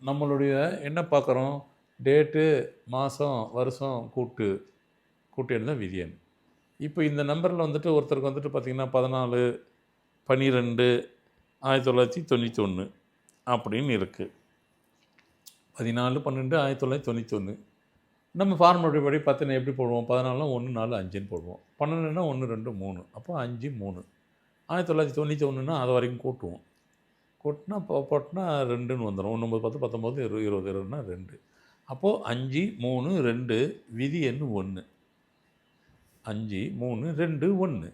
நம்மளுடைய என்ன பார்க்குறோம், டேட்டு, மாதம், வருஷம் கூட்டு எண் தான் விதி எண். இப்போ இந்த நம்பரில் வந்துட்டு ஒருத்தருக்கு வந்துட்டு பார்த்திங்கன்னா 14/12/1991 அப்படின்னு இருக்குது. 14/12/1991. நம்ம ஃபார்முலா படி பார்த்தீங்கன்னா எப்படி போடுவோம்? 14னா 1 4 5ன்னு போடுவோம். 12னா 1 2 3. அப்போ 5 3. 1991னா அது வரைக்கும் கூட்டுவோம். கூட்டினா போட்டோன்னா 2ன்னு வந்துடும். 1 9 10 19 20 20னா 2. அப்போது 5 3 2 விதி எண் 1. 5 3 2 1.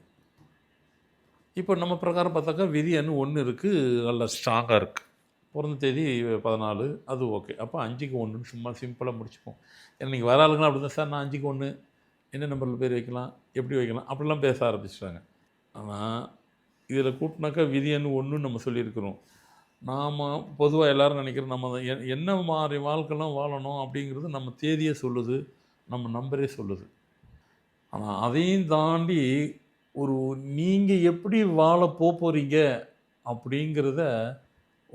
இப்போ நம்ம பிரகாரம் பார்த்தாக்கா விதி எண் 1 இருக்குது, நல்லா ஸ்ட்ராங்காக இருக்குது. பிறந்த தேதி 14, அது ஓகே. அப்போ 5க்கு 1ன்னு சும்மா சிம்பிளாக முடிச்சுப்போம். ஏன்னா நீங்கள் வர ஆளுங்களாம் அப்படி தான், சார் நான் 5க்கு 1 என்ன நம்பரில் பேர் வைக்கலாம், எப்படி வைக்கலாம், அப்படிலாம் பேச ஆரம்பிச்சிட்டாங்க. ஆனால் இதில் கூட்டினாக்கா விதி எண் 1ன்னு நம்ம சொல்லியிருக்கிறோம். நாம் பொதுவாக எல்லோரும் நினைக்கிறோம் நம்ம என்ன மாதிரி வாழ்க்கைலாம் வாழணும் அப்படிங்கிறது நம்ம தேதியே சொல்லுது, நம்ம நம்பரே சொல்லுது. ஆனால் அதையும் தாண்டி நீங்கள் எப்படி வாழ போகிறீங்க அப்படிங்கிறத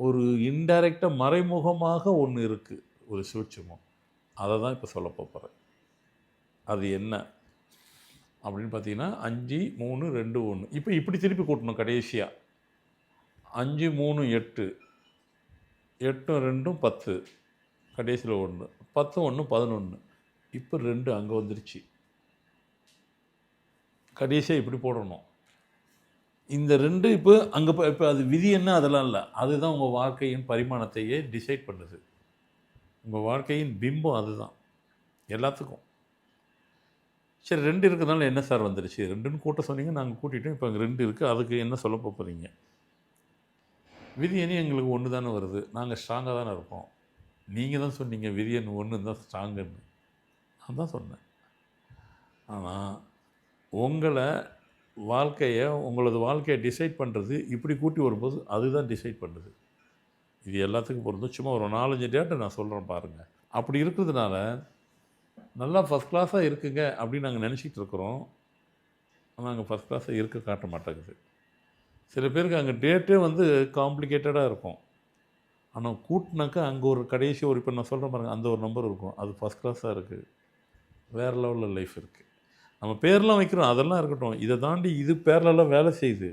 ஒரு இன்டைரக்டாக மறைமுகமாக ஒன்று இருக்குது, ஒரு சூட்சுமம். அதை தான் இப்போ சொல்ல போகிறேன். அது என்ன அப்படின்னு பார்த்தீங்கன்னா 5 3 2 1. இப்போ இப்படி திருப்பி கூட்டணும் கடைசியாக. 5 3 8, 8 2 10, கடைசியில் 1, 10 1 11. இப்போ 2 அங்கே வந்துருச்சு. கடைசியாக இப்படி போடணும். இந்த 2 இப்போ அங்கே இப்போ அது விதி என்ன அதெல்லாம் இல்லை, அதுதான் உங்கள் வாழ்க்கையின் பரிமாணத்தையே டிசைட் பண்ணுது. உங்கள் வாழ்க்கையின் பிம்பம் அதுதான் எல்லாத்துக்கும். சரி 2 இருக்கிறதுனால என்ன சார் வந்துருச்சு, 2ன்னு கூட்ட சொன்னீங்க, நாங்கள் கூட்டிட்டோம், இப்போ அங்கே 2 இருக்குது, அதுக்கு என்ன சொல்ல போகிறீங்க? விதி எண் எங்களுக்கு 1 தானே வருது, நாங்கள் ஸ்ட்ராங்காக தானே இருப்போம். நீங்கள் தான் சொன்னீங்க விதி எண் 1 தான் ஸ்ட்ராங்குன்னு. நான் தான் சொன்னேன். ஆனால் உங்களது வாழ்க்கையை டிசைட் பண்ணுறது இப்படி கூட்டி வரும்போது அதுதான் டிசைட் பண்ணுது. இது எல்லாத்துக்கும் பொருந்தும். சும்மா ஒரு 4-5 டேட்டை நான் சொல்கிறேன் பாருங்கள். அப்படி இருக்கிறதுனால நல்லா ஃபஸ்ட் கிளாஸாக இருக்குங்க அப்படின்னு நாங்கள் நினச்சிக்கிட்டு இருக்கிறோம். ஆனால் அங்கே ஃபஸ்ட் கிளாஸாக இருக்க காட்ட மாட்டேங்குது. சில பேருக்கு அங்கே டேட்டே வந்து காம்ப்ளிகேட்டடாக இருக்கும். ஆனால் கூட்டினாக்கா அங்கே ஒரு கடைசி ஒரு இப்போ நான் சொல்கிறேன் பாருங்கள், அந்த ஒரு நம்பர் இருக்கும், அது ஃபஸ்ட் கிளாஸாக இருக்குது, வேறு லெவலில் லைஃப் இருக்குது. நம்ம பேர்லாம் வைக்கிறோம், அதெல்லாம் இருக்கட்டும். இதை தாண்டி இது பேர்லலாம் வேலை செய்யுது.